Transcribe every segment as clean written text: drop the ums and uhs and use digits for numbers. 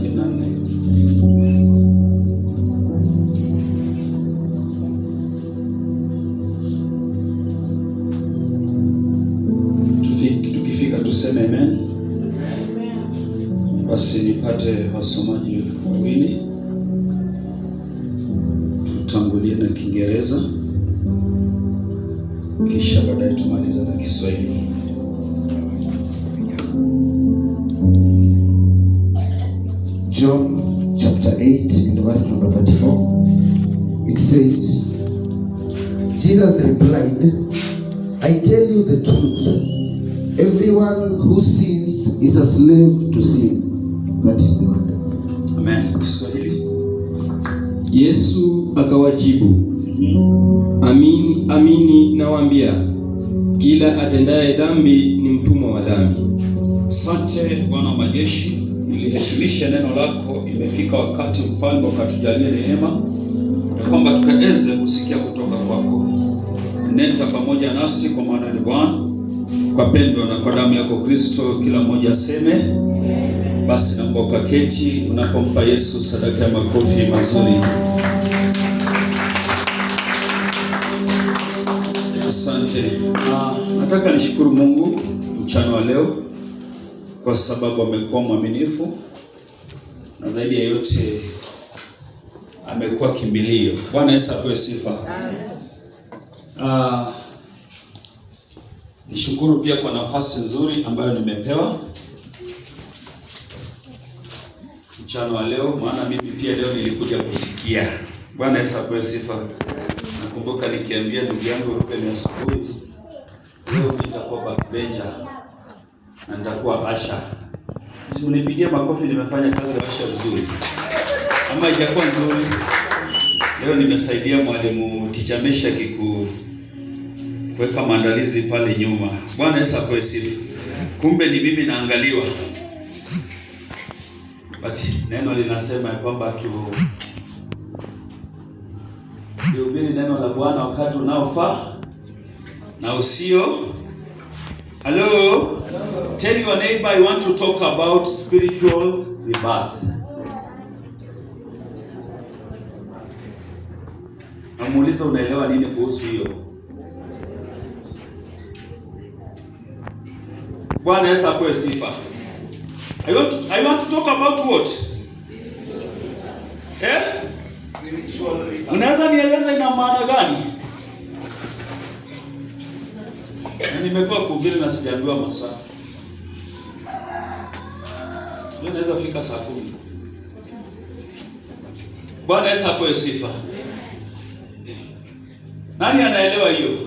34. Tukifika tuseme amen. Basi nipate wasomaji wawili, tutangulie na Kiingereza kisha baadaye tumaliza na Kiswahili. John chapter 8 and verse number 34. It says, Jesus replied, I tell you the truth. Everyone who sins is a slave to sin. That is the word. Amen. Kiswahili. Yesu akawajibu, Amini, amini nawaambia, kila atendaye dhambi ni mtumwa wa dhambi. Asante Bwana wa majeshi, niliheshimisha neno lako. Imefika wakati Mfalme ukatujalie neema ya kwamba tukaweze kusikia kutoka kwako. Nenda pamoja nasi, kwa maana ni Bwana, kwa pendo na kwa damu yako Kristo, kila mmoja aseme. Basi naomba ukaketi unapompa Yesu sadaka ya makofi mazuri. Asante. Nataka nishukuru Mungu mchana wa leo kwa sababu amekuwa mwaminifu, na zaidi ya yote amekuwa kimbilio. Bwana Yesu apewe sifa. Nishukuru pia kwa nafasi nzuri ambayo nimepewa mchana wa leo, maana mimi pia leo nilikuja kusikia. Bwana Yesu apewe sifa. Nakumbuka nikiambia ndugu yangu Ruben asubuhi, leo nitakuwa backbencher na nitakuwa asha. Si unipigie makofi, nimefanya kazi ya asha vizuri ama haijakuwa nzuri? Leo nimesaidia mwalimu Teacher Mesha kuweka maandalizi pale nyuma. Bwana Yesu apewe sifa. Kumbe ni mimi naangaliwa. But neno linasema kwamba tuhubiri neno la Bwana wakati unaofaa na usio. Hello? Tell your neighbor I want to talk about spiritual rebirth. Namuuliza unaelewa nini kuhusu hiyo? Bwana Yesu apewe sifa. I want to talk about what? Unaweza nieleza ina maana gani? Nimekuwa kuhubiri na sijaambiwa masaa. Leo naweza fika saa 10. Bwana Yesu apewe sifa. Nani anaelewa hiyo?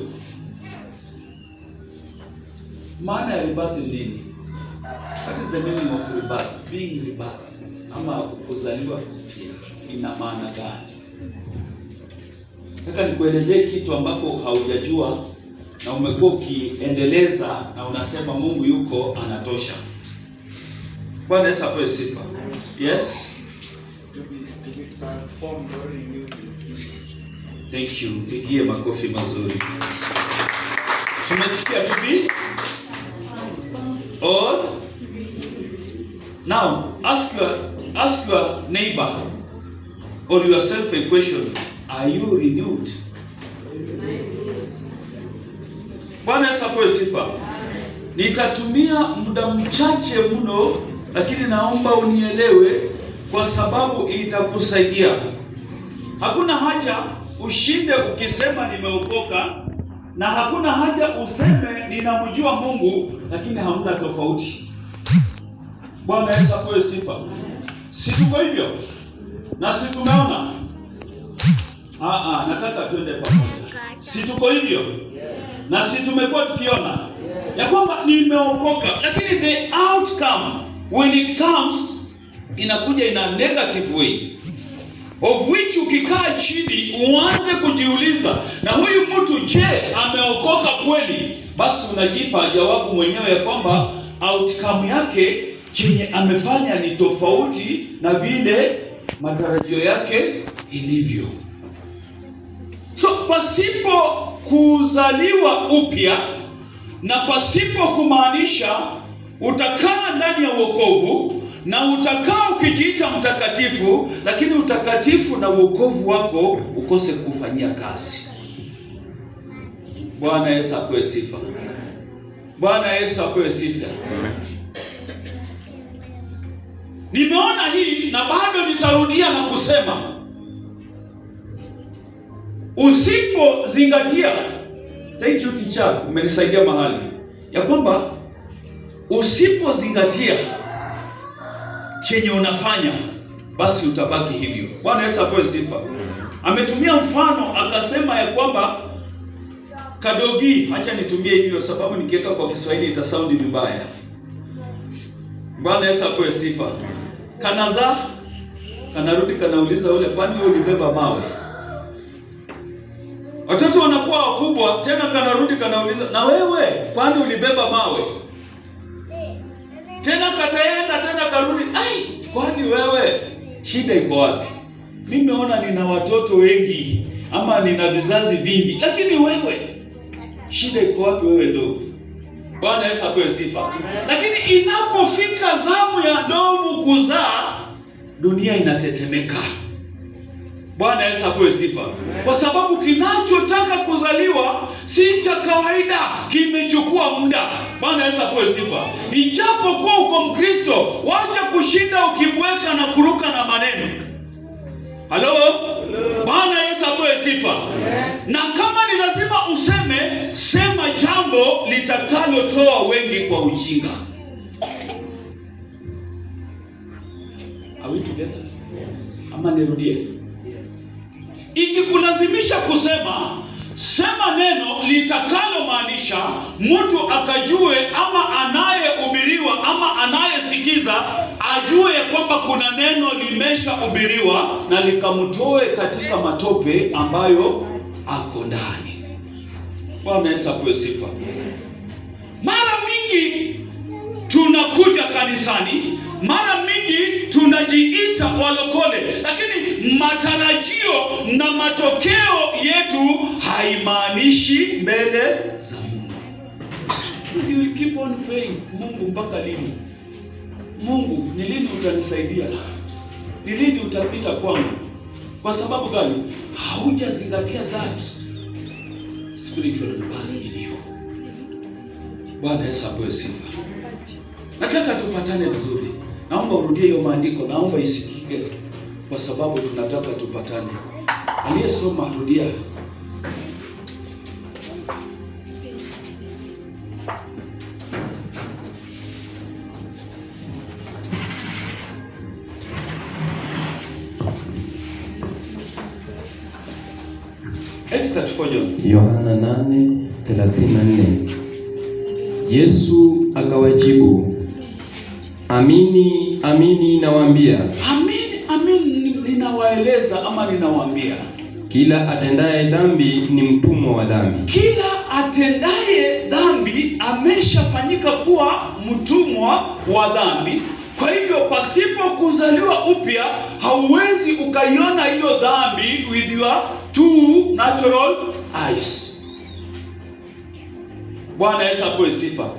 Maana ya rebirth ni nini? What is the meaning of rebirth? Being rebirth. Ama kuzaliwa pia ina maana gani? Nataka nikuelezee kitu ambapo haujajua na umekuwa ukiendeleza na unasema Mungu yuko anatosha. Bwana Yesu apewe sifa. Yes? Thank you. Pigie makofi mazuri. Tumesikia to be or now ask your neighbor or yourself a question. Are you renewed? Bwana Yesu apewe sifa. Nitatumia muda mchache mno, lakini naomba unielewe kwa sababu itakusaidia. Hakuna haja ushinde ukisema nimeokoka, na hakuna haja useme ninamjua Mungu lakini hamna tofauti. Bwana Yesu apewe sifa. Si tuko hivyo? Na si tumeona? Nataka tuende pamoja. Si tuko hivyo? Na si tumekuwa tukiona ya kwamba nimeokoka, lakini the outcome when it comes inakuja in a negative way, of which ukikaa chini uanze kujiuliza, na huyu mtu je, ameokoka kweli? Basi unajipa jawabu mwenyewe ya kwamba outcome yake chenye amefanya ni tofauti na vile matarajio yake ilivyo. So pasipo kuzaliwa upya na pasipo kumaanisha utakaa ndani ya wokovu na utakaa ukijiita mtakatifu, lakini utakatifu na wokovu wako ukose kufanyia kazi. Bwana Yesu apewe sifa. Bwana Yesu apewe sifa. Nimeona hii na bado nitarudia na kusema, usipozingatia, thank you teacher, umenisaidia mahali ya kwamba usipozingatia chenye unafanya, basi utabaki hivyo. Bwana Yesu apewe sifa. Ametumia mfano akasema ya kwamba kadogi, acha nitumie hivyo sababu nikiweka kwa Kiswahili itasaundi vibaya. Bwana Yesu apewe sifa. Kanaza, kanarudi kanauliza ule, kwani wewe ulibeba mawe? Watoto wanakuwa wakubwa tena, kanarudi kanauliza, na wewe kwani ulibeba mawe? Tena kataenda tena karudi, ai, kwani wewe shida iko wapi? Mimi naona nina watoto wengi ama nina vizazi vingi, lakini wewe shida iko wapi wewe ndovu? Bwana Yesu apewe sifa. Lakini inapofika zamu ya ndovu kuzaa, dunia inatetemeka. Bwana Yesu apewe sifa. Kwa sababu kinachotaka kuzaliwa si cha kawaida, kimechukua muda. Bwana Yesu apewe sifa. Ijapokuwa uko Mkristo, wacha kushinda ukibweka na kuruka na maneno. Halo? Bwana Yesu apewe sifa. Na kama ni lazima useme, sema jambo litakalotoa wengi kwa ujinga. Are we together? Ama nirudie? Ikikulazimisha kusema, sema neno litakalo maanisha mtu akajue, ama anayehubiriwa ama anayesikiza ajue ya kwamba kuna neno limeshahubiriwa na likamtoe katika matope ambayo ako ndani. Bwana Yesu apewe sifa. Mara mingi tunakuja kanisani, mara mingi tunajiita walokole, lakini matarajio na matokeo yetu haimaanishi mbele za Mungu. You will keep on praying, Mungu mpaka lini? Mungu, ni lini utanisaidia? Ni lini utapita kwangu? Kwa sababu gani? Haujazingatia that spiritual battle in you. Bwana Yesu apewe sifa. Nataka tupatane vizuri. Naomba urudie hiyo maandiko, naomba isikike kwa sababu tunataka tupatane. Aliyesoma rudia. Yohana 8:34. Yesu akawajibu, amini amini nawaambia. Amini ninawaeleza ama ninawaambia, kila atendaye dhambi ni mtumwa wa dhambi. Kila atendaye dhambi ameshafanyika kuwa mtumwa wa dhambi. Kwa hivyo pasipo kuzaliwa upya hauwezi ukaiona hiyo dhambi with your two natural eyes. Bwana Yesu apewe sifa.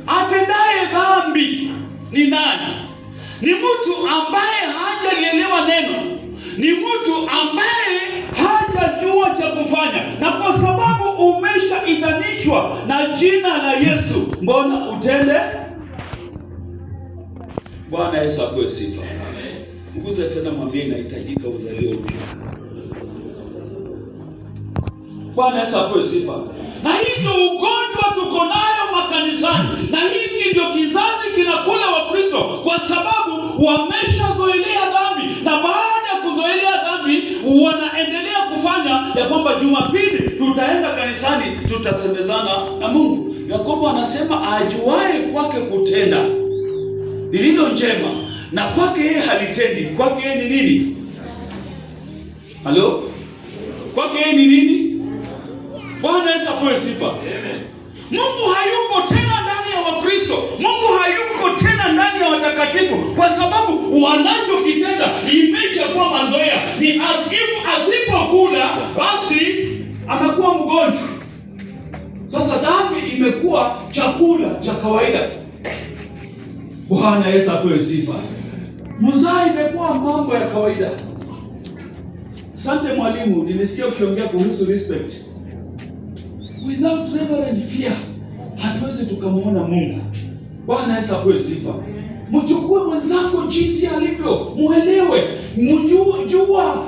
Atendaye dhambi ni nani? Ni mtu ambaye hajalielewa neno, ni mtu ambaye hajajua cha kufanya, na kwa sababu umeshaitanishwa na jina la Yesu, mbona utende? Bwana Yesu apewe sifa. Mguze tena, mwambie inahitajika uzaliwe upya. Bwana Yesu apewe sifa. Na hii ndio ugonjwa tuko nayo makanisani, na hiki ndio kizazi kinakula Wakristo, kwa sababu wameshazoelea dhambi, na baada ya kuzoelea dhambi wanaendelea kufanya ya kwamba Jumapili tutaenda kanisani, tutasemezana na Mungu. Yakobo anasema ajuaye kwake kutenda lililo njema na kwake yeye halitendi, kwake yeye ni nini? Halo? Kwake yeye ni nini? Bwana Yesu apewe sifa. Amen. Mungu hayuko tena ndani ya Wakristo. Mungu hayuko tena ndani ya watakatifu, kwa sababu wanachokitenda imeshakuwa mazoea. Ni asipokula basi anakuwa mgonjwa. Sasa dhambi imekuwa chakula cha kawaida. Bwana Yesu apewe sifa. Mzaa imekuwa mambo ya kawaida. Asante mwalimu, nilisikia ukiongea kuhusu respect. Without reverent fear, hatuwezi tukamwona Mungu. Bwana Yesu apewe sifa. Mchukue mwenzako jinsi alivyo, muelewe, mjua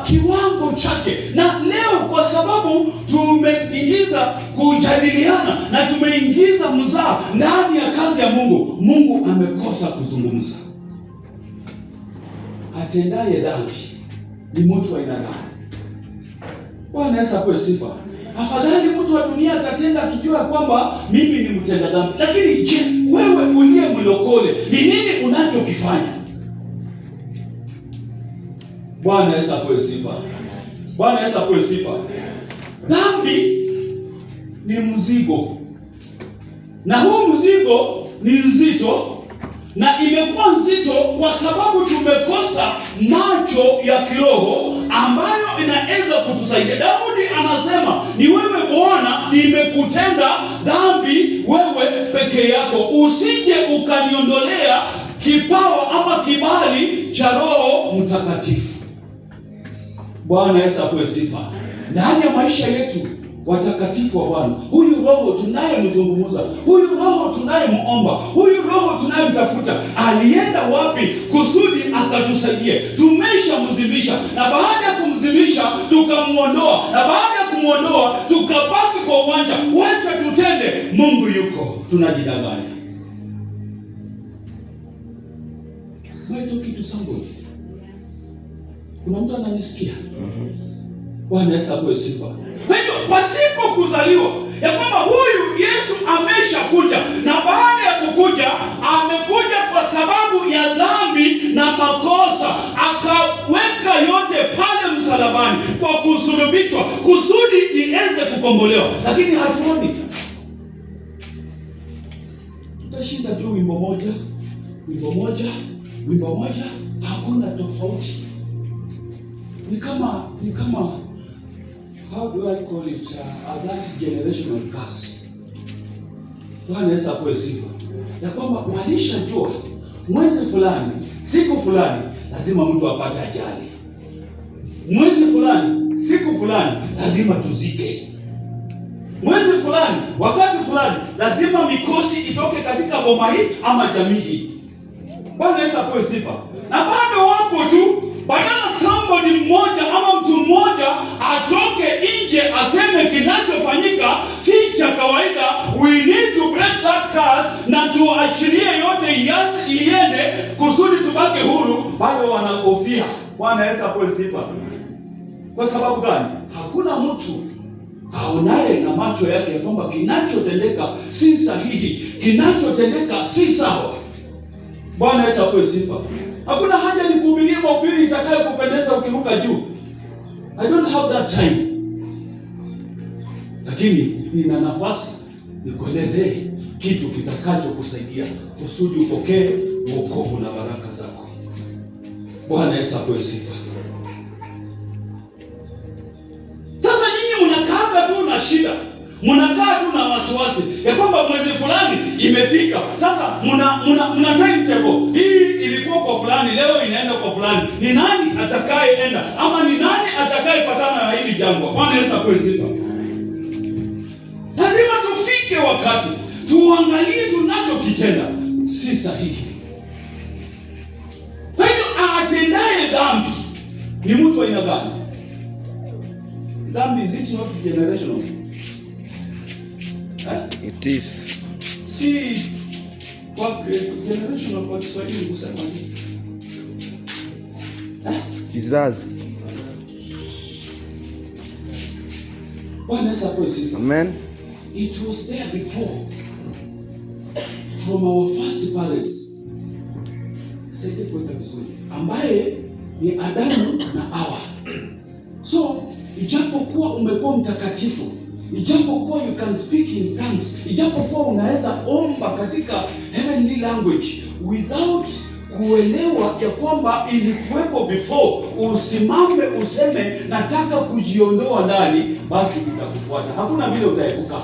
kiwango chake. Na leo kwa sababu tumeingiza kujadiliana na tumeingiza mzaa ndani ya kazi ya Mungu, Mungu amekosa kuzungumza. Atendaye dhambi ni mtu wa aina gani? Bwana Yesu apewe sifa. Afadhali mtu wa dunia atatenda akijua kwamba mimi ni mtenda dhambi. Lakini je, wewe uliye mlokole, ni nini unachokifanya? Bwana Yesu apewe sifa. Bwana Yesu apewe sifa. Dhambi ni mzigo. Na huu mzigo ni nzito, na imekuwa nzito kwa sababu tumekosa macho ya kiroho ambayo inaweza kutusaidia. Daudi anasema, ni wewe Bwana nimekutenda dhambi wewe peke yako, usije ukaniondolea kipawa ama kibali cha Roho Mtakatifu. Bwana Yesu apewe sifa. Ndani ya maisha yetu watakatifu wa Bwana, huyu Roho tunayemzungumza, huyu Roho tunayemuomba, huyu Roho tunayemtafuta, alienda wapi kusudi akatusaidia? Tumeshamzimisha, na baada ya kumzimisha tukamuondoa, na baada ya kumuondoa tukabaki kwa uwanja. Wacha tutende, Mungu yuko, tunajidanganya. Kitu sambo. Kuna mtu ananisikia? Bwana Yesu apewe sifa. Kwa hiyo pasipo kuzaliwa ya kwamba huyu Yesu ameshakuja, na baada ya kukuja amekuja kwa sababu ya dhambi na makosa, akaweka yote pale msalabani kwa kusulubishwa kusudi iweze kukombolewa. Lakini hatuoni. Tutashinda tu wimbo moja, hakuna tofauti. Ni kama how do I call it, that generational curse. Bwana Yesu apewe sifa. Ya kwamba walishajua mwezi fulani, siku fulani lazima mtu apate ajali. Mwezi fulani, siku fulani lazima tuzike. Mwezi fulani, wakati fulani lazima mikosi itoke katika boma hii ama jamii hii. Bwana Yesu apewe sifa. Na bado wapo tu, badala somebody mmoja ama mtu mmoja atoke nje aseme kinachofanyika si cha kawaida, we need to break that curse na tuachilie yote iende kusudi tubaki huru, bado wanahofia. Bwana Yesu apewe sifa. Kwa sababu gani? Hakuna mtu aonaye na macho yake ya kwamba kinachotendeka si sahihi, kinachotendeka si sawa. Bwana Yesu apewe sifa. Hakuna haja nikuhubirie mahubiri itakayo kupendeza ukiruka juu. I don't have that time. Lakini nina nafasi nikuelezee kitu kitakacho kusaidia kusudi upokee wokovu na baraka zako. Bwana Yesu apewe sifa. Sasa nyinyi mnakaa tu na shida, mnakaa tu na wasiwasi ya kwamba mwezi fulani imefika. Sasa mna timetable. Hii ilikuwa kwa fulani, leo inaenda kwa fulani. Ni nani atakayeenda ama ni nani atakayepatana na hili jambo? Bwana Yesu apewe sifa. Lazima tufike wakati tuangalie tunachokitenda si sahihi. Kwa hiyo atendaye dhambi ni mtu wa aina gani? Dhambi is it not generational? It is. Si kwa generational kwa Kiswahili kusema nini? Kizazi. Bwana Yesu apewe sifa. Amen. It was there before from our first parents. Sasa kuweka vizuri, ambaye ni Adamu na Hawa. So ijapokuwa umekuwa mtakatifu, ijapokuwa you can speak in tongues, ijapokuwa unaweza omba katika heavenly language without kuelewa ya kwamba ilikuwepo before, usimame useme nataka kujiondoa ndani, basi itakufuata. Hakuna vile utaepuka.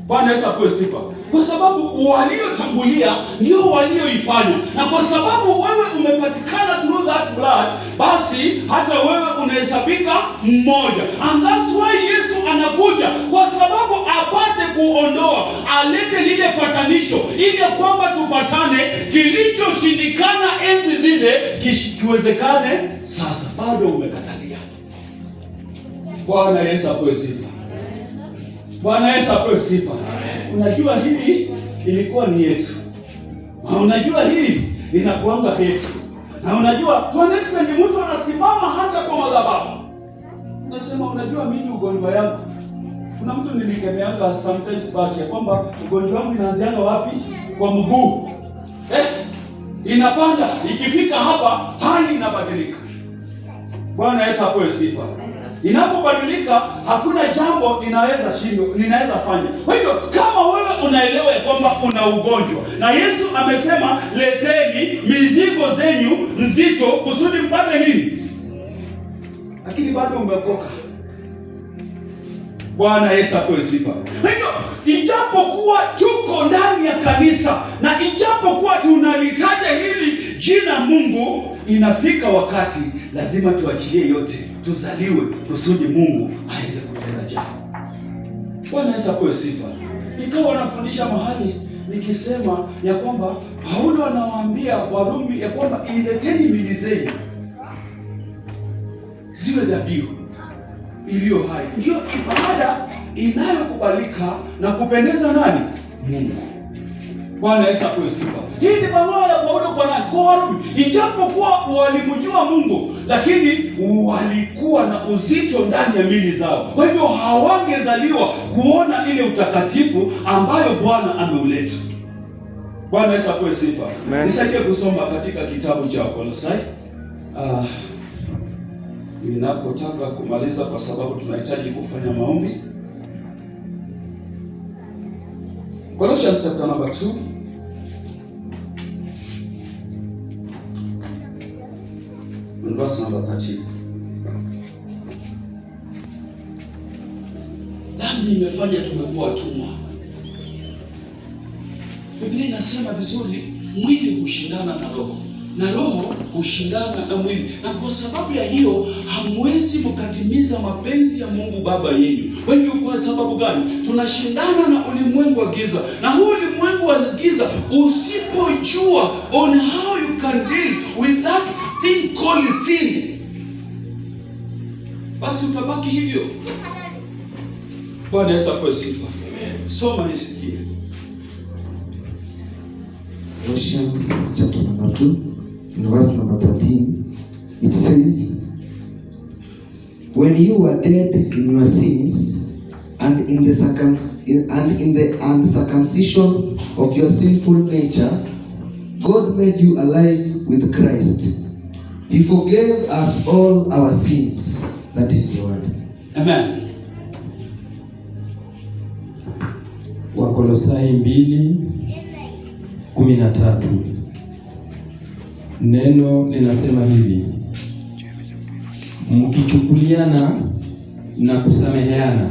Bwana Yesu apewe sifa. Kwa sababu waliotangulia ndio walioifanya, na kwa sababu wewe umepatikana through that blood, basi hata wewe unahesabika mmoja. And that's why Yesu anakuja, kwa sababu apate kuondoa, alete lile patanisho, ili kwamba tupatane. Kilichoshindikana enzi zile kiwezekane sasa. Bado umekatalia. Bwana Yesu apewe sifa. Bwana Yesu apewe sifa. Unajua hili ilikuwa ni yetu. Unajua hili linakuanga yetu. Na unajua tuanelisa ni mtu anasimama hata kwa madhabahu. Unasema unajua mimi ugonjwa yangu. Kuna mtu nilikemeanga sometimes back ya kwamba ugonjwa wangu inaanzianga wapi? Kwa mguu. Inapanda, ikifika hapa hali inabadilika. Bwana Yesu apewe sifa. Inapobadilika hakuna jambo linaweza fanya. Kwa hivyo kama wewe unaelewa kwamba una ugonjwa na Yesu amesema leteni mizigo zenyu nzito kusudi mpate nini? Lakini bado umekoka. Bwana Yesu apewe sifa. Kwa hivyo ijapokuwa tuko ndani ya kanisa na ijapokuwa tunalitaja hili jina Mungu, inafika wakati lazima tuachilie yote, tuzaliwe kusudi Mungu aweze kutenda jambo. Bwana Yesu apewe sifa. Nikawa nafundisha mahali nikisema ya kwamba Paulo anawaambia Warumi ya kwamba ileteni miili zenu ziwe dhabihu iliyo hai, ndio ibada inayokubalika na kupendeza nani? Mungu. Bwana Yesu apewe sifa. Hii ni barua ya Paulo kwa nani? Kwa Warumi. Ijapokuwa walimjua Mungu, lakini walikuwa na uzito ndani ya miili zao. Kwa hivyo hawangezaliwa kuona ile utakatifu ambayo Bwana ameuleta. Bwana Yesu apewe sifa. Nisaidie kusoma katika kitabu cha Kolosai. Ninapotaka kumaliza kwa sababu tunahitaji kufanya maombi. Colossians chapter number 2. And verse number 13. Dhambi imefanya tumekuwa watumwa. Biblia inasema vizuri, mwili hushindana na roho, na roho hushindana na mwili, na kwa sababu ya hiyo hamwezi mkatimiza mapenzi ya Mungu Baba yenu. Kwa hiyo kwa sababu gani? Tunashindana na ulimwengu wa giza, na huu ulimwengu wa giza usipojua on how you can deal with that thing called sin, basi utabaki hivyo. Bwana Yesu apewe sifa. Soma nisikie. Colossians chapter number 2, in verse number 13, it says, when you were dead in your sins and in the uncircumcision of your sinful nature, God made you alive with Christ. He forgave us all our sins. That is the word. Amen. Wakolosai 2:13. Neno linasema hivi: mkichukuliana na kusameheana,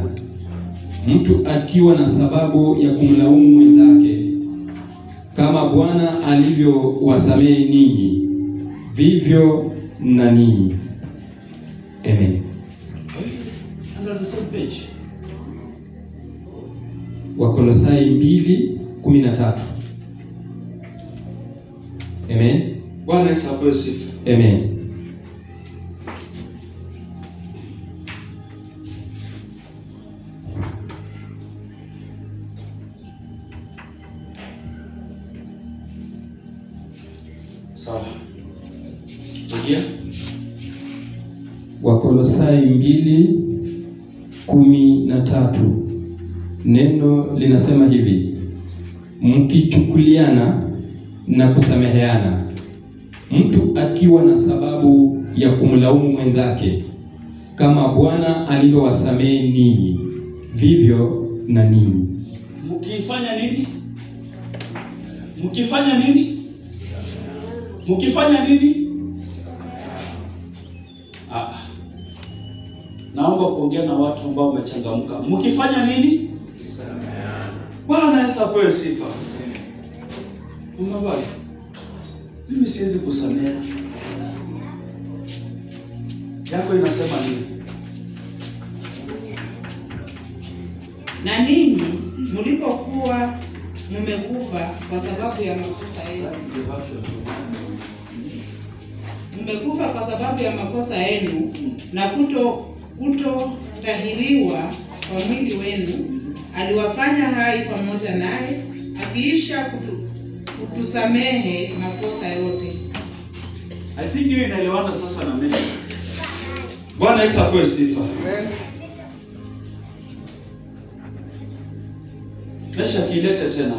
mtu akiwa na sababu ya kumlaumu mwenzake, kama Bwana alivyowasamehe ninyi, vivyo na ninyi. Amen. Under the same page. Wakolosai 2:13. Amen. Bwana Yesu apewe sifa. Amen. Sawa. Tulia. Wakolosai 2:13. Neno linasema hivi: mkichukuliana na kusameheana, mtu akiwa na sababu ya kumlaumu mwenzake, kama Bwana alivyowasamehe ninyi, vivyo na ninyi. Mkifanya nini? Mkifanya nini? Mkifanya nini? Naomba kuongea na watu ambao wamechangamka. Mkifanya nini? Yesu apewe sifa. Mama bwana, mimi siwezi kusamea. Yako inasema nini? Na ninyi mlipokuwa mmekufa kwa sababu ya makosa yenu, mmekufa kwa sababu ya makosa yenu na kutotahiriwa kwa mwili wenu, aliwafanya hai pamoja naye, akiisha kutusamehe makosa yote. I think hiyo inaelewana sasa na mimi. Bwana Yesu apewe sifa. Amen. Mesha kilete tena.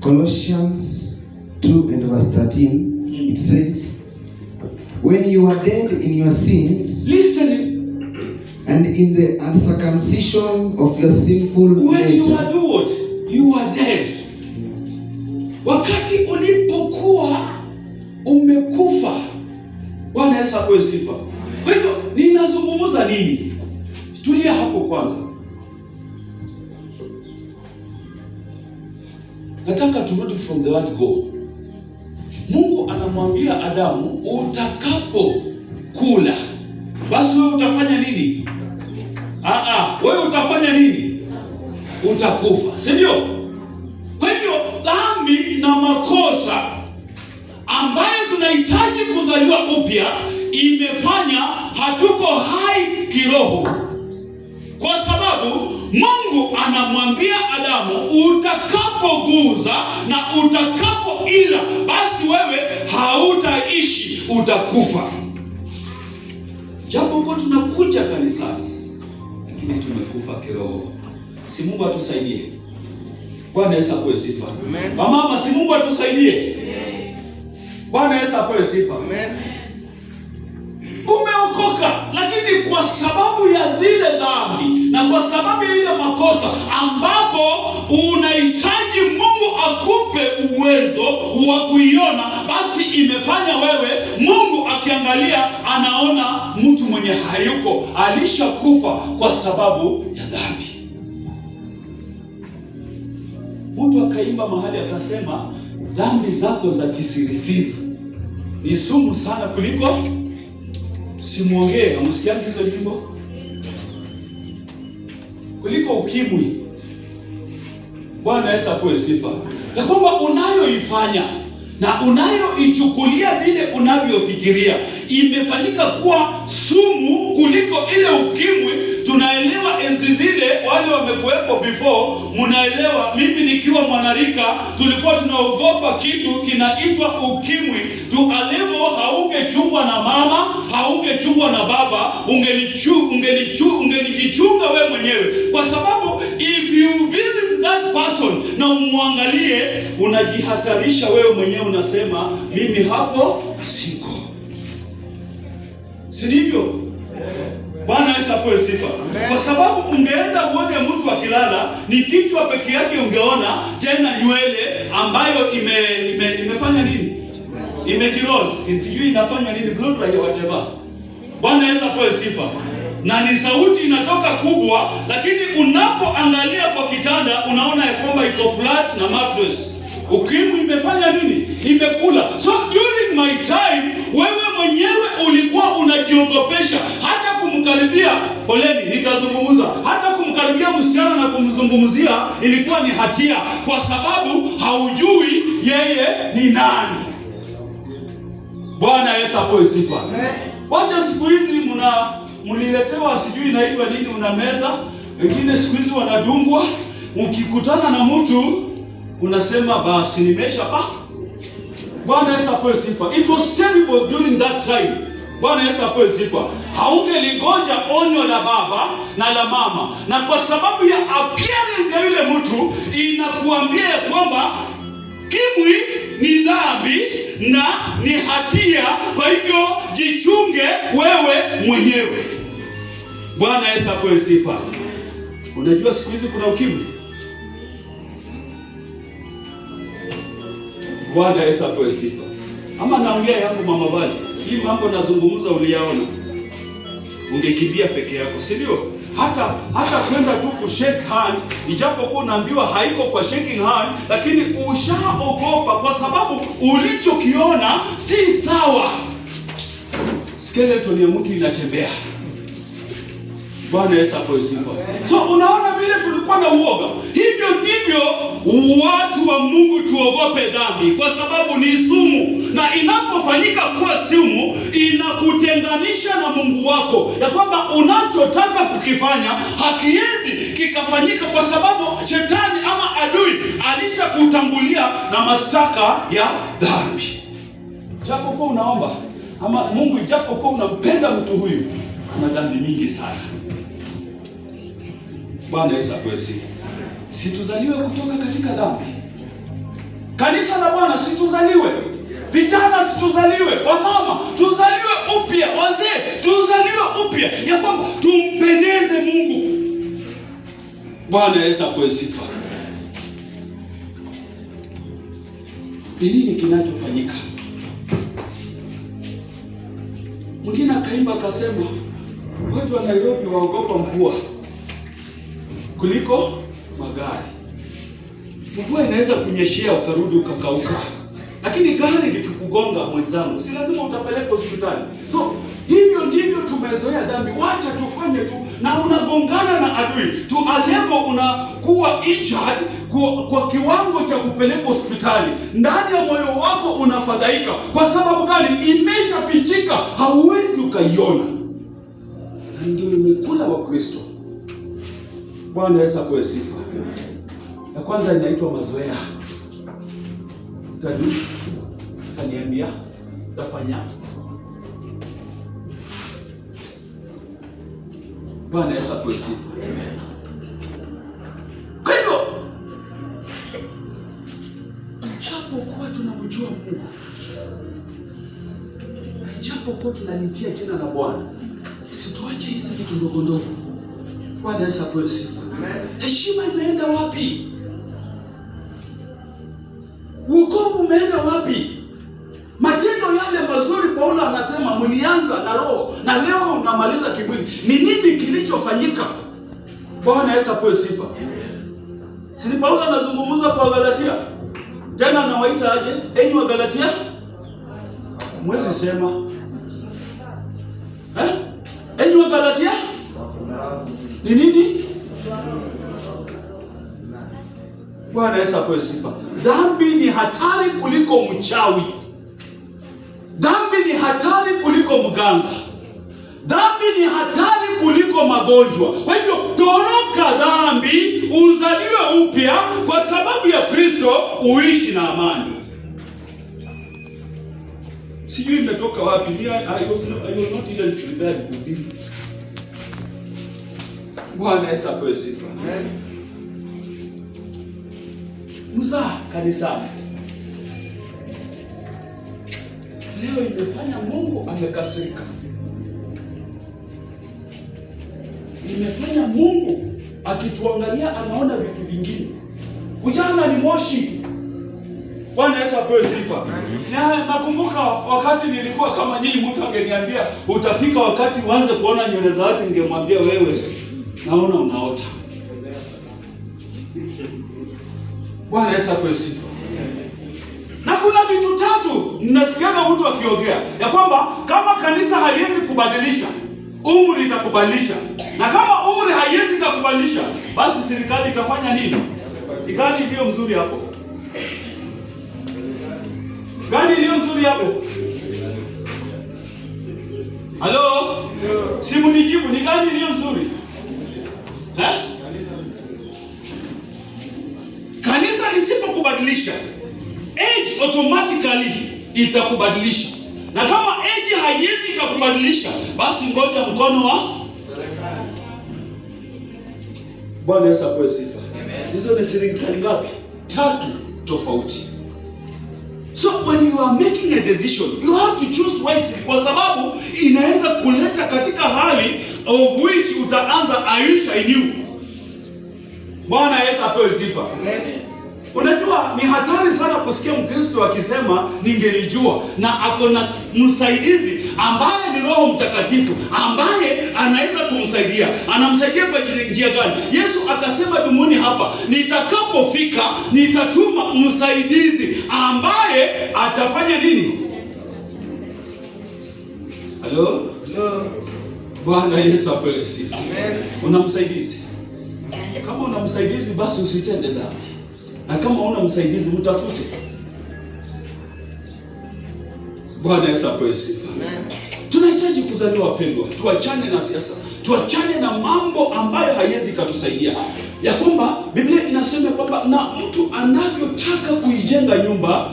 Colossians 2 and verse 13, it says, when you are dead in your sins, listen, and in the uncircumcision of your sinful when you nature, are do what? You are dead. Wakati ulipokuwa umekufa. Bwana Yesu apewe sifa. Kwa hivyo ninazungumza nini? Tulia hapo kwanza. Nataka turudi from the word go. Mungu anamwambia Adamu, utakapo kula, basi wewe utafanya nini? Wewe utafanya nini? Utakufa, si ndio? Kwa hivyo dhambi na makosa ambayo tunahitaji kuzaliwa upya imefanya hatuko hai kiroho. Kwa sababu Mungu anamwambia Adamu, utakapoguza na utakapoila, basi wewe hautaishi, utakufa. Japo kwa tunakuja kanisani, lakini tumekufa kiroho. Si Mungu atusaidie. Bwana Yesu apewe sifa. Amen. Mama, si Mungu atusaidie. Bwana Yesu apewe sifa. Amen. Umeokoka, lakini kwa sababu ya zile dhambi na kwa sababu ya ile makosa ambapo unahitaji Mungu akupe uwezo wa kuiona, basi imefanya wewe, Mungu akiangalia anaona mtu mwenye hayuko, alishakufa kwa sababu ya dhambi. Mtu akaimba mahali akasema, dhambi zako za kisirisiri ni sumu sana kuliko simuongee. Msikia hizo nyimbo? Kuliko ukimwi. Bwana Yesu apewe sifa. Ya kwamba unayoifanya na unayoichukulia vile unavyofikiria imefanyika kuwa sumu kuliko ile ukimwi. Tunaelewa enzi zile wale wamekuwepo before, munaelewa. Mimi nikiwa mwanarika tulikuwa tunaogopa kitu kinaitwa ukimwi. Tu alevo haungechungwa na mama, haungechungwa na baba, ungelijichunga wewe mwenyewe. Kwa sababu if you visit that person na umwangalie, unajihatarisha wewe mwenyewe, unasema mimi hapo siko. Si ndivyo? Bwana Yesu apewe sifa. Kwa sababu ungeenda uone mtu akilala ni kichwa peke yake ungeona, tena nywele ambayo imefanya nini? Imekirol. Sijui inafanya nini, blood pressure whatever. Bwana Yesu apewe sifa. Na ni sauti inatoka kubwa, lakini unapoangalia kwa kitanda unaona ya kwamba iko flat na mattress. Ukimwi imefanya nini? Imekula. So during my time, wewe mwenyewe ulikuwa unajiogopesha hata kumkaribia. Poleni, nitazungumza. Hata kumkaribia msichana na kumzungumzia ilikuwa ni hatia, kwa sababu haujui yeye ni nani. Bwana Yesu apewe sifa. Wacha siku hizi mliletewa sijui inaitwa nini, unameza. Wengine siku hizi wanadungwa. Ukikutana na mtu unasema basi nimesha Bwana Yesu apewe sifa. It was terrible during that time. Bwana Yesu apewe sifa. Haungeligoja onyo la baba na la mama, na kwa sababu ya appearance ya yule mtu inakuambia kwamba kimwi ni dhambi na ni hatia, kwa hivyo jichunge wewe mwenyewe. Bwana Yesu apewe sifa. Unajua siku hizi kuna ukimwi. Bwana Yesu apewe sifa. Ama naongea yangu mama Bali. Hii mambo nazungumza uliyaona. Ungekimbia peke yako, si ndio? Hata kwenda tu ku shake hand, ijapokuwa unaambiwa haiko kwa shaking hand, lakini ushaogopa kwa sababu ulichokiona si sawa. Skeleton ya mtu inatembea. Bwana Yesu apewe sifa. So unaona vile tulikuwa na uoga. Hivyo ndivyo watu wa Mungu tuogope dhambi, kwa sababu ni sumu, na inapofanyika kuwa sumu inakutenganisha na Mungu wako, ya kwamba unachotaka kukifanya hakiwezi kikafanyika, kwa sababu shetani ama adui alishakutangulia na mashtaka ya dhambi. Japokuwa unaomba ama Mungu, ijapokuwa unampenda mtu huyu, ana dhambi mingi sana. Bwana Yesu apewe sifa. Situzaliwe kutoka katika dhambi. Kanisa la Bwana, situzaliwe. Vijana, situzaliwe. Wamama, tuzaliwe upya. Wazee, tuzaliwe upya, ya kwamba tumpendeze Mungu. Bwana Yesu apewe sifa. Ni nini kinachofanyika? Mwingine akaimba akasema, watu wa Nairobi waogopa mvua kuliko magari. Mvua inaweza kunyeshea ukarudi ukakauka, lakini gari likikugonga, mwenzangu, si lazima utapeleka hospitali. So hivyo ndivyo tumezoea dhambi. Wacha tufanye tu, na unagongana na adui tu alego, unakuwa injured kwa kiwango cha kupeleka hospitali. Ndani ya moyo wako unafadhaika. Kwa sababu gani? Imeshafichika, hauwezi ukaiona, na ndio imekula wa Kristo. Bwana Yesu apewe sifa. Ya kwanza inaitwa mazoea. Utaniambia, utafanya. Bwana Yesu apewe sifa. Kwa hivyo, ijapokuwa tunamjua Mungu, ijapokuwa tunalitia jina la Bwana, situache hizi vitu ndogo ndogo. Bwana Yesu apewe sifa. Heshima imeenda wapi? Wokovu umeenda wapi? Matendo yale mazuri Paulo anasema mlianza na roho na leo unamaliza kimwili. Ni nini kilichofanyika? Bwana Yesu apewe sifa. Si Paulo anazungumza kwa Galatia. Tena anawaita aje? Enyi wa Galatia? Mwezi sema. Enyi wa Galatia? Ni nini? Bwana Yesu apewe sifa. Dhambi ni hatari kuliko mchawi. Dhambi ni hatari kuliko mganga. Dhambi ni hatari kuliko magonjwa. Kwa hivyo toroka dhambi, uzaliwe upya kwa sababu ya Kristo, uishi na amani. Sijui imetoka wapi. I was not even prepared to be. Bwana Yesu apewe sifa. Mzaa kanisani leo imefanya Mungu amekasirika. Imefanya Mungu akituangalia anaona vitu vingine. Ujana ni moshi. Bwana Yesu apewe sifa. Na nakumbuka wakati nilikuwa kama nyinyi, mtu angeniambia utafika wakati uanze kuona nywele za watu, ningemwambia wewe, naona unaota. Bwana Yesu apewe sifa. Na kuna vitu tatu ninasikia mtu akiongea, ya kwamba kama kanisa haiwezi kubadilisha, umri itakubadilisha. Na kama umri haiwezi kukubadilisha, basi serikali itafanya nini? Ni gani ndio mzuri hapo? Gani ndio mzuri hapo? Halo? Simu nijibu, ni gani ndio mzuri? Kanisa lisipokubadilisha, age automatically itakubadilisha. Na kama age haiwezi kukubadilisha, basi ngoja mkono wa Bwana Yesu apewe sifa. Hizo ni serikali ngapi? 3 tofauti. So when you are making a decision, you have to choose wisely, kwa sababu inaweza kuleta katika hali of which utaanza Aisha in you. Bwana Yesu apewe sifa. Unajua ni hatari sana kusikia Mkristo akisema ningelijua, na ako na msaidizi ambaye ni Roho Mtakatifu ambaye anaweza kumsaidia. Anamsaidia kwa njia gani? Yesu akasema dumuni hapa, nitakapofika nitatuma msaidizi ambaye atafanya nini? Halo? Hello. Bwana Yesu apewe sifa. Amen. Una msaidizi? Kama una msaidizi basi usitende dhambi. Na kama una msaidizi mtafute. Bwana Yesu apewe sifa. Amen. Tunahitaji kuzaliwa wapendwa. Tuachane na siasa. Tuachane na mambo ambayo haiwezi kutusaidia. Ya kwamba Biblia inasema kwamba na mtu anavyotaka kuijenga nyumba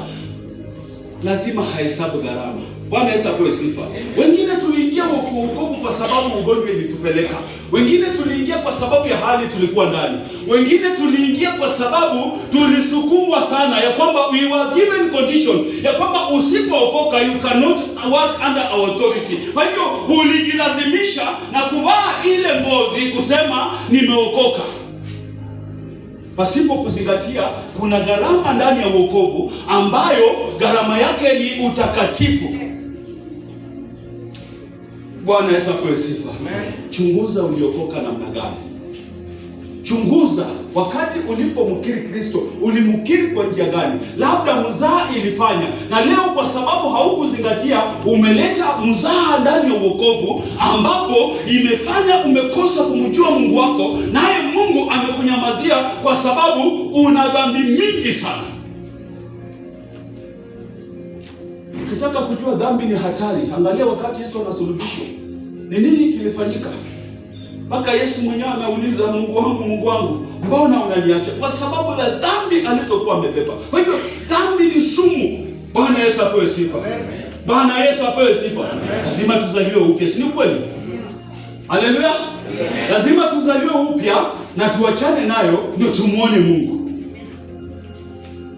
lazima hahesabu gharama. Bwana Yesu apewe sifa. Wengine tuliingia wokovu kwa sababu ugonjwa ilitupeleka. Wengine tuliingia kwa sababu ya hali tulikuwa ndani. Wengine tuliingia kwa sababu tulisukumwa sana, ya kwamba we were given condition ya kwamba usipookoka you cannot work under our authority. Kwa hiyo ulijilazimisha na kuvaa ile ngozi kusema nimeokoka, pasipo kuzingatia kuna gharama ndani ya wokovu ambayo gharama yake ni utakatifu. Bwana Yesu apewe sifa. Amen. Chunguza uliokoka namna gani. Chunguza wakati ulipomkiri Kristo, ulimkiri kwa njia gani? Labda mzaha ilifanya, na leo kwa sababu haukuzingatia umeleta mzaha ndani ya wokovu, ambapo imefanya umekosa kumjua Mungu wako, naye Mungu amekunyamazia kwa sababu una dhambi mingi sana. Ukitaka kujua dhambi ni hatari, angalia wakati Yesu anasulubishwa. Ni nini kilifanyika? Mpaka Yesu mwenyewe anauliza, Mungu wangu, mbona unaniacha? Kwa sababu ya dhambi alizokuwa amebeba. Kwa hivyo dhambi ni sumu. Bwana Yesu apewe sifa. Bwana Yesu apewe sifa. Lazima tuzaliwe upya, si kweli? Haleluya. Lazima tuzaliwe upya na tuachane nayo ndio tumuone Mungu.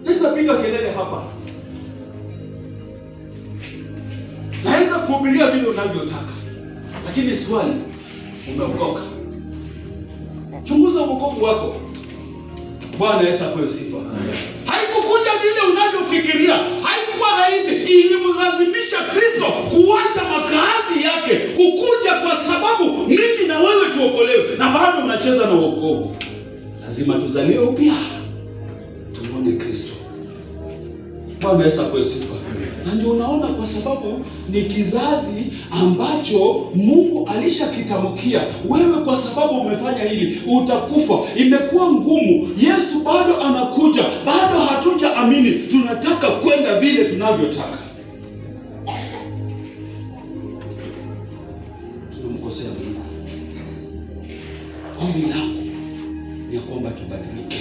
Naweza piga kelele hapa, naweza kuhubiria vile unavyotaka, lakini swali, umeokoka? Chunguza wokovu wako. Bwana Yesu apewe sifa. Haikukuja vile unavyofikiria, haikuwa rahisi. Ilimlazimisha Kristo kuacha makazi yake kukuja kwa sababu mimi na wewe tuokolewe, na bado unacheza na wokovu. Lazima tuzaliwe upya tumuone Kristo. Bwana Yesu apewe sifa. Na ndio unaona, kwa sababu ni kizazi ambacho Mungu alishakitamkia, wewe kwa sababu umefanya hili utakufa. Imekuwa ngumu. Yesu bado anakuja, bado hatuja amini. Tunataka kwenda vile tunavyotaka. Tunamkosea Mungu. Ombi langu ni kwamba tubadilike.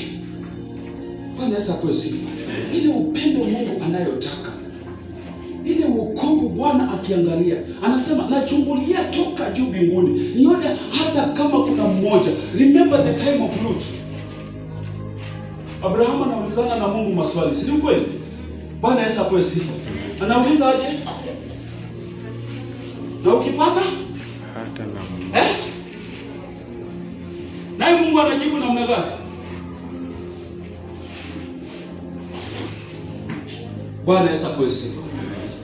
Bwana Yesu apewe sifa. Ile upendo Mungu anayotaka, ile wokovu Bwana akiangalia, anasema nachungulia toka juu mbinguni nione hata kama kuna mmoja. Remember the time of Lot. Abraham anaulizana na Mungu maswali, si kweli? Bwana Yesu apewe sifa. Anauliza aje? Na ukipata hata na Mungu. Naye Mungu anajibu namna gani? Bwana Yesu apewe sifa.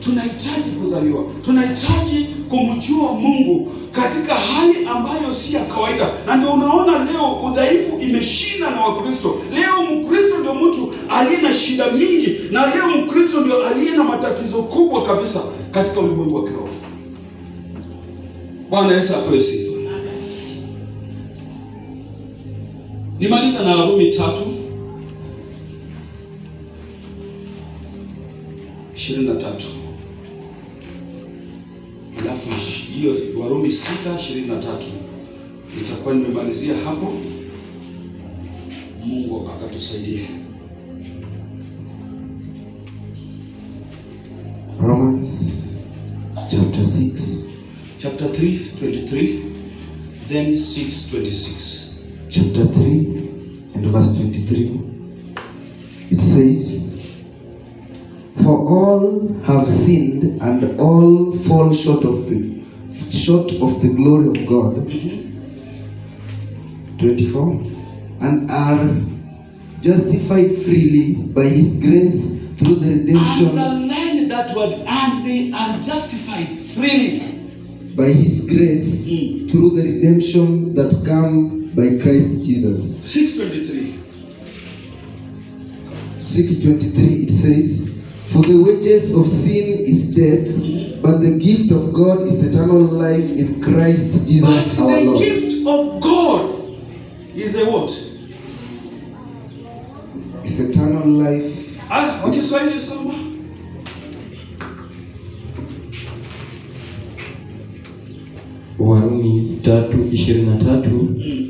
Tunahitaji kuzaliwa. Tunahitaji kumjua Mungu katika hali ambayo si ya kawaida. Na ndio unaona leo udhaifu imeshinda na Wakristo. Leo Mkristo ndio mtu aliye na shida mingi, na leo Mkristo ndio aliye na matatizo kubwa kabisa katika ulimwengu wa kiroho. Bwana Yesu apewe sifa. Nimaliza na Warumi 3:23. Alafu hiyo Warumi 6:23 nitakuwa nimemalizia hapo. Mungu akatusaidia. Romans chapter 3:23 then 6:26. Chapter 3 and verse 23. It says, for all have sinned and all fall short of the glory of God. 24. And are justified freely by his grace through the redemption. Underline that word, and they are justified freely. By his grace through the redemption that come by Christ Jesus. 6:23. 6:23 it says, for the wages of sin is death, but the gift of God is eternal life in Christ Jesus but our Lord. The gift of God is a what? It's eternal life. Kiswahili soma. Warumi 3:23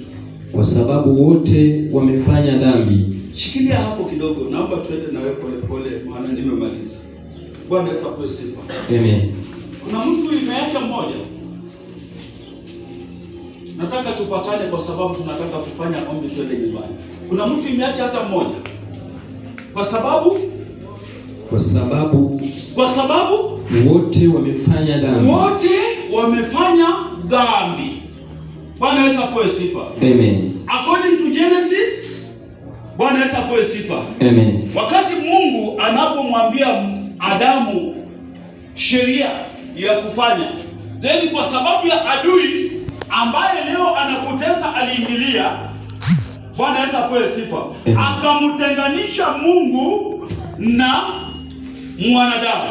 kwa sababu wote wamefanya dhambi. Shikilia hapo kidogo, naomba tuende nawe pole pole, maana nimemaliza. Bwana Yesu apewe sifa. Amen. Kuna mtu imeacha mmoja. Nataka tupatane kwa sababu tunataka kufanya ombi twende nyumbani. Kuna mtu imeacha hata mmoja. Kwa sababu wote wamefanya dhambi. Wote wamefanya dhambi. Bwana Yesu apewe sifa. Amen. According to Genesis, Bwana Yesu apewe sifa. Amen. Wakati Mungu anapomwambia Adamu sheria ya kufanya, then kwa sababu ya adui ambaye leo anakutesa aliingilia, Bwana Yesu apewe sifa, akamtenganisha Mungu na mwanadamu.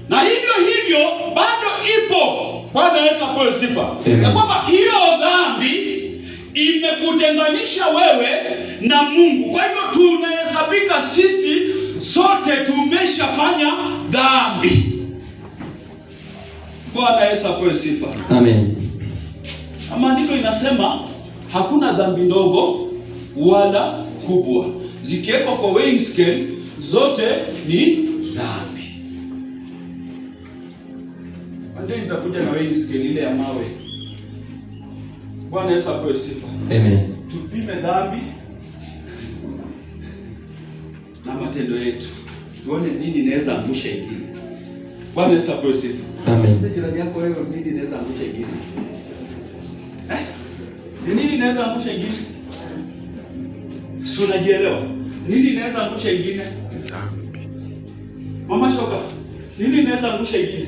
Na hivyo bado ipo. Bwana Yesu apewe sifa. Na kwamba hiyo dhambi imekutenganisha wewe na Mungu. Kwa hivyo tunahesabika sisi sote tumeshafanya dhambi. Bwana Yesu apewe sifa. Amen. Maandiko inasema hakuna dhambi ndogo wala kubwa. Zikiwekwa kwa weighing scale zote ni dhambi. Ndio nitakuja na weighing scale ile ya mawe. Bwana Yesu apewe sifa. Amen. Tupime dhambi na matendo yetu, tuone nini inaweza angusha ingine. Bwana Yesu apewe sifa. Amen. Jirani yako wewe, nini inaweza angusha ingine? Nini inaweza angusha ingine? Si unajielewa? Nini inaweza angusha ingine? Dhambi. Mama Shoka, nini inaweza angusha ingine?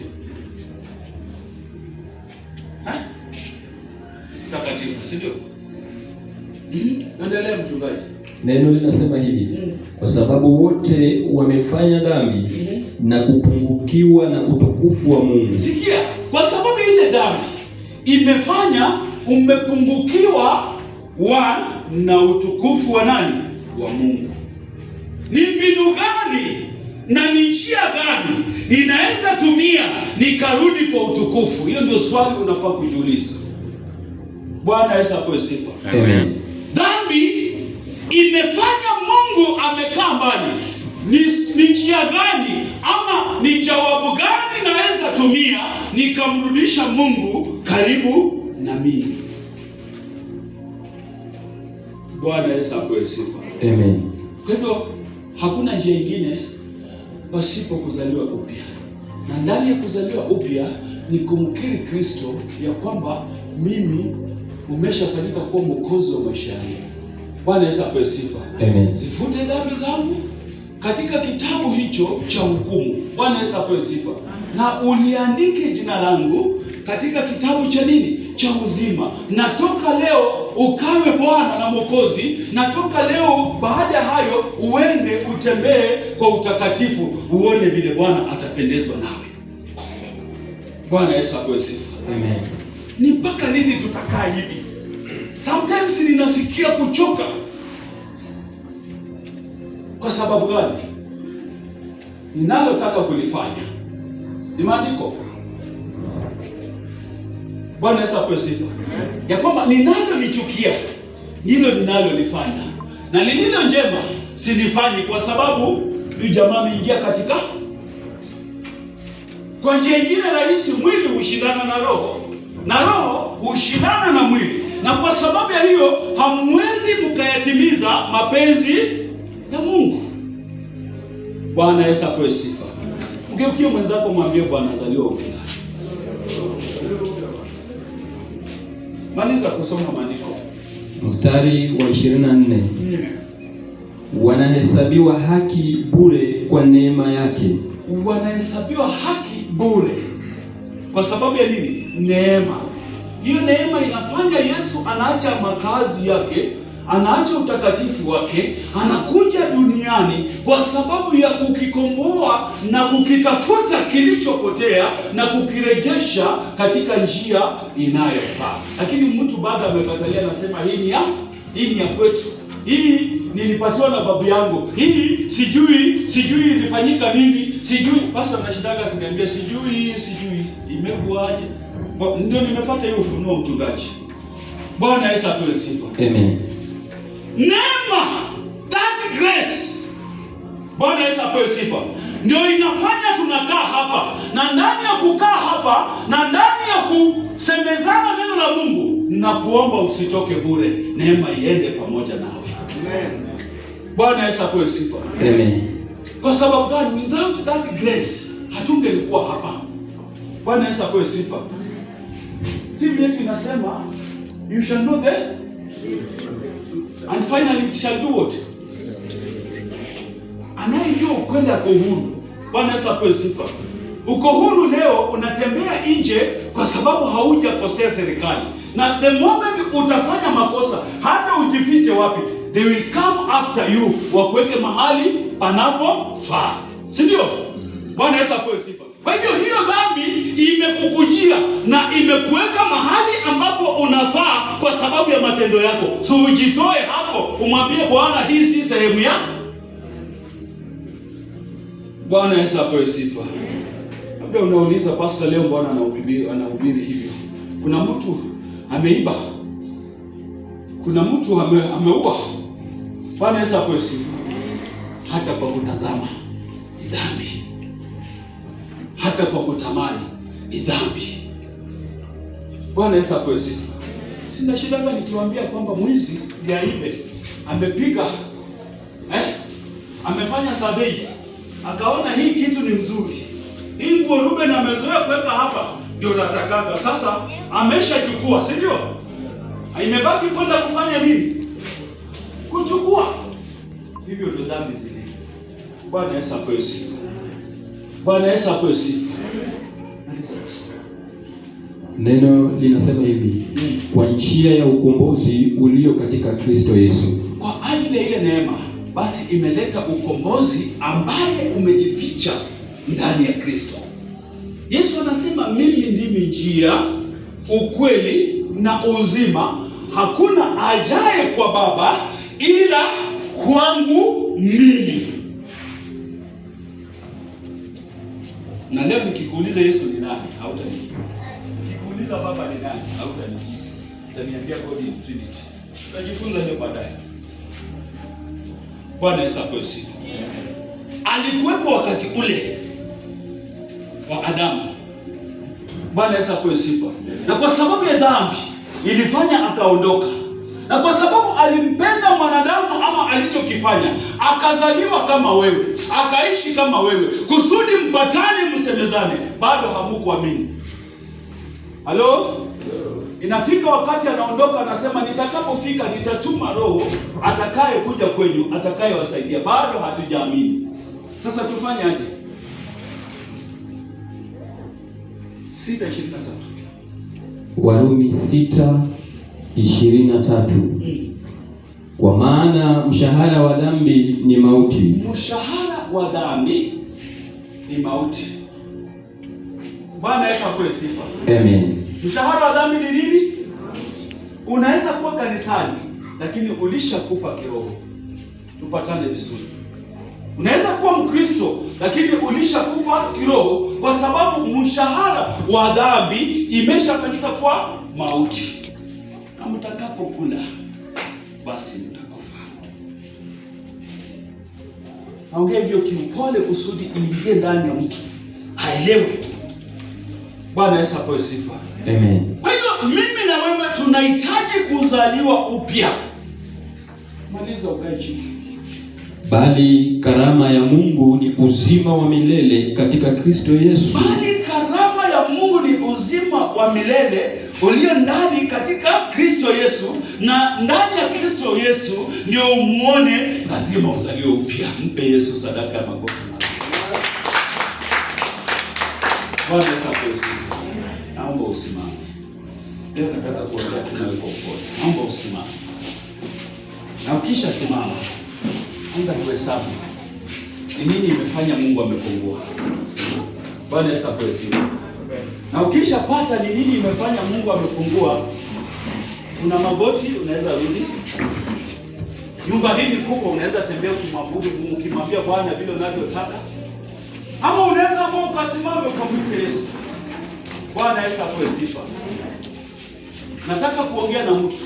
Takatifu, si ndio? Endelea mchungaji. Neno linasema hivi, kwa sababu wote wamefanya dhambi na kupungukiwa na utukufu wa Mungu. Sikia, kwa sababu ile dhambi imefanya umepungukiwa na utukufu wa nani? Wa Mungu. Ni mbinu gani na ni njia gani ninaweza tumia nikarudi kwa utukufu? Hiyo ndio swali unafaa kujiuliza. Bwana Yesu apewe sifa. Amen. Dhambi imefanya Mungu amekaa mbali. Ni njia gani ama ni jawabu gani naweza tumia nikamrudisha Mungu karibu na mimi? Bwana Yesu apewe sifa. Amen. Kwa hivyo hakuna njia nyingine pasipo kuzaliwa upya. Na ndani ya kuzaliwa upya ni kumkiri Kristo ya kwamba mimi umeshafanyika kuwa mwokozi wa maisha yangu. Bwana Yesu apewe sifa. Amen. Zifute dhambi zangu katika kitabu hicho cha hukumu. Bwana Yesu apewe sifa. Na uliandike jina langu katika kitabu cha nini? Cha uzima. Natoka leo ukawe Bwana na Mwokozi. Natoka leo baada ya hayo uende utembee kwa utakatifu, uone vile Bwana atapendezwa nawe. Bwana Yesu apewe sifa. Amen. Ni mpaka lini tutakaa hivi? Sometimes ninasikia kuchoka. Kwa sababu gani? Ninalotaka kulifanya ni maandiko. Bwana Yesu apewe sifa. Ya kwamba ninalolichukia ndilo ninalolifanya, na lililo njema silifanyi, kwa sababu huyu jamaa ameingia katika kwa njia nyingine rahisi. Mwili hushindana na roho na roho hushindana na mwili, na kwa sababu ya hiyo hamwezi mkayatimiza mapenzi ya Mungu. Bwana Yesu apewe sifa. Mgeukie mwenzako mwambie Bwana azaliwa upya. Maliza kusoma maandiko. mstari wa 24. Wanahesabiwa haki bure kwa neema yake. Wanahesabiwa haki bure. Kwa sababu ya nini? Neema. Hiyo neema inafanya Yesu anaacha makazi yake, anaacha utakatifu wake, anakuja duniani kwa sababu ya kukikomboa na kukitafuta kilichopotea na kukirejesha katika njia inayofaa. Lakini mtu baada amekatalia, anasema hii ni ya kwetu. Hii nilipatiwa na babu yangu. Hii sijui ilifanyika nini? Sijui. Basi anashindanga kuniambia sijui imekuaje? Ndio nimepata hiyo ufunuo, mchungaji. Bwana Yesu apewe sifa. Amen. Neema, that grace. Bwana Yesu apewe sifa. Ndio inafanya tunakaa hapa, na ndani ya kukaa hapa na ndani ya kusemezana neno la Mungu, na kuomba usitoke bure. Neema iende pamoja nawe. Amen. Bwana Yesu apewe sifa. Amen. Kwa sababu gani? Without that grace hatungelikuwa hapa. Bwana Yesu apewe sifa. Timu yetu inasema you shall know the and finally it shall do what? Anayejua ukweli ako huru. Bwana Yesu apewe sifa. Uko huru leo, unatembea nje kwa sababu haujakosea serikali. Na the moment utafanya makosa, hata ujifiche wapi, they will come after you, wakuweke mahali panapofaa. Si ndio? Bwana Yesu apewe sifa. Kwa hivyo hiyo dhambi imekukujia na imekuweka mahali ambapo unafaa kwa sababu ya matendo yako. So ujitoe hapo, umwambie Bwana, hii si sehemu yako. Bwana Yesu apewe sifa. Labda unauliza, pastor, leo Bwana anahubiri hivyo. Kuna mtu ameiba. Kuna mtu ameua. Bwana Yesu apewe sifa. Hata kwa kutazama ni dhambi. Hata kwa kutamani ni dhambi. Bwana Yesu apewe sifa. Sina shida gani nikiwaambia kwamba mwizi ndiye aibe. Amepiga amefanya survey, akaona hii kitu ni nzuri. Hii nguo Ruben amezoea kuweka hapa ndio nataka. Sasa ameshachukua, si ndio? Imebaki kwenda kufanya nini? Kuchukua. Hivyo ndio dhambi zile. Bwana Yesu apewe sifa. Bwana Yesu apewe sifa. Neno linasema hivi, kwa njia ya ukombozi ulio katika Kristo Yesu. Kwa ajili ya ile neema, basi imeleta ukombozi ambaye umejificha ndani ya Kristo. Yesu anasema mimi ndimi njia, ukweli na uzima. Hakuna ajaye kwa Baba ila kwangu mimi. Na leo nikikuuliza Yesu ni nani, hautanijibu. Nikikuuliza Baba ni nani, hautanijibu. Utaniambia God in Trinity. Tutajifunza hiyo baadaye. Bwana Yesu apewe sifa. Alikuwepo wakati ule wa Adamu. Bwana Yesu apewe sifa. Na kwa sababu ya dhambi ilifanya akaondoka. Na kwa sababu alimpenda mwanadamu ama alichokifanya, akazaliwa kama wewe, akaishi kama wewe, kusudi mpatane, msemezane. Bado hamukuamini. Halo? Inafika wakati anaondoka, anasema nitakapofika nitatuma Roho atakaye kuja kwenu, atakaye wasaidia. Bado hatujaamini. Sasa tufanye aje? 6:23. Warumi 6:23. Kwa maana mshahara wa dhambi ni mauti. Mshahara wa dhambi ni mauti. Bwana Yesu apewe sifa. Amen. Mshahara wa dhambi ni nini? Unaweza kuwa kanisani lakini ulishakufa kiroho. Tupatane vizuri. Unaweza kuwa Mkristo lakini ulishakufa kiroho, kwa sababu mshahara wa dhambi imeshafanyika kwa mauti. Na mtakapokula basi mtakufa. Naongea hivyo kiupole kusudi iingie ndani ya mtu haelewe. Bwana Yesu apewe sifa. Amen. Kwa hivyo mimi na wewe tunahitaji kuzaliwa upya. Maliza ukae chini. Bali karama ya Mungu ni uzima wa milele katika Kristo Yesu. Bali karama ya Mungu ni uzima wa milele ulio ndani katika Kristo Yesu, na ndani ya Kristo Yesu ndio umuone, lazima uzaliwe upya. Mpe Yesu sadaka ya makofi. Bwana Yesu asifiwe. Naomba usimame. Leo nataka kuongea nawe kwa upole. Naomba usimame. Na ukisha simama, anza kuhesabu. Ni nini imefanya Mungu amepungua? Bwana Yesu asifiwe. Na ukishapata ni nini imefanya Mungu amepungua, kuna magoti unaweza rudi. Nyumba hii ni kubwa, unaweza tembea ukimwabudu Mungu, ukimwambia Bwana vile unavyotaka. Ama unaweza hapo ukasimama ukamwita Yesu. Bwana Yesu asifiwe. Nataka kuongea na mtu